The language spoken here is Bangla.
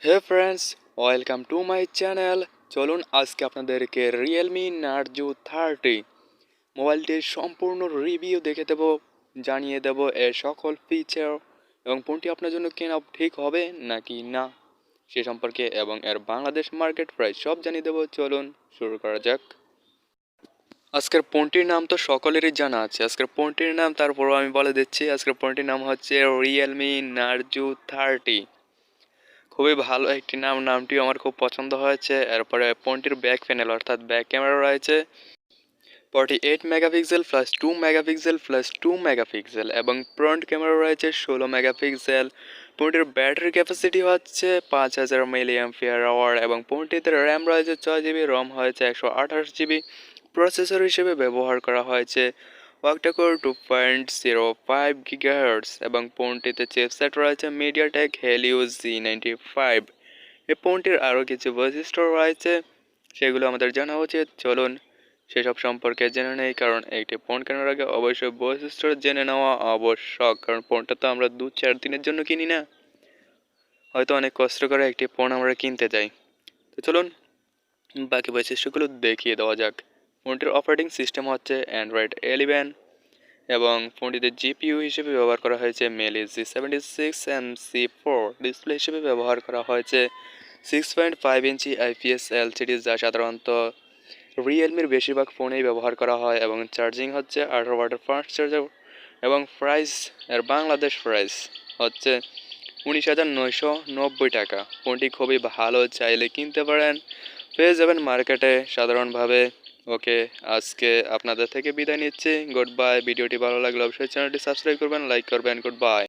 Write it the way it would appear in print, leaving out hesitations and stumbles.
Hey friends, welcome to my channel. চলুন আজকে আপনাদেরকে রিয়েলমি নার্জো 30 মোবাইলটির সম্পূর্ণ রিভিউ দেখে দেব, জানিয়ে দেব এর সকল ফিচার এবং ফোনটি আপনার জন্য কেনা ঠিক হবে নাকি না সে সম্পর্কে, এবং এর বাংলাদেশ মার্কেট প্রাইস সব জানিয়ে দেব। চলুন শুরু করা যাক। আজকের ফোনটির নাম তো সকলেরই জানা আছে। আজকের ফোনটির নাম তারপরও আমি বলে দিচ্ছি, আজকের ফোনটির নাম হচ্ছে রিয়েলমি নার্জো 30। খুবই ভালো একটি নাম, নামটি আমার খুব পছন্দ হয়েছে। এরপরে ফোনটির ব্যাক প্যানেল অর্থাৎ ব্যাক ক্যামেরা রয়েছে 48 megapixel plus 2 megapixel plus 2 megapixel এবং ফ্রন্ট ক্যামেরা রয়েছে 16 মেগাপিক্সেল। ফোনটির ব্যাটারি ক্যাপাসিটি হচ্ছে 5000 mAh এবং ফোনটিতে র্যাম রয়েছে 6 GB, রম হয়েছে 128 GB। প্রসেসর হিসেবে ব্যবহার করা হয়েছে octa-core 2.05 GHz এবং ফোনটিতে চিপসেট রয়েছে MediaTek Helio G95। এই ফোনটির আরও কিছু বৈশিষ্ট্য রয়েছে, সেগুলো আমাদের জানা উচিত। চলুন সেসব সম্পর্কে জেনে নেই, কারণ একটি ফোন কেনার আগে অবশ্যই বৈশিষ্ট্য জেনে নেওয়া আবশ্যক, কারণ ফোনটা তো আমরা 2-4 দিনের জন্য কিনি না, হয়তো অনেক কষ্ট করে একটি ফোন আমরা কিনতে যাই। তো চলুন বাকি বৈশিষ্ট্যগুলো দেখিয়ে দেওয়া যাক। ফোনটির অপারেটিং সিস্টেম হচ্ছে অ্যান্ড্রয়েড 11 এবং ফোনটিতে জিপিইউ হিসেবে ব্যবহার করা হয়েছে মেলি G76MC4। ডিসপ্লে হিসেবে ব্যবহার করা হয়েছে 6.5 ইঞ্চি IPS LCD, যা সাধারণত রিয়েলমির বেশিরভাগ ফোনেই ব্যবহার করা হয় এবং চার্জিং হচ্ছে 18 ওয়াটের ফাস্ট চার্জার এবং প্রাইস, এর বাংলাদেশ প্রাইস হচ্ছে 19,990 টাকা। ফোনটি খুবই ভালো, চাইলে কিনতে পারেন, পেয়ে যাবেন মার্কেটে সাধারণভাবে। ওকে, আজকে আপনাদের থেকে বিদায় নিচ্ছি। Good bye. ভিডিওটি ভালো লাগলে অবশ্যই চ্যানেলটি সাবস্ক্রাইব করবেন, লাইক করবেন। Good bye.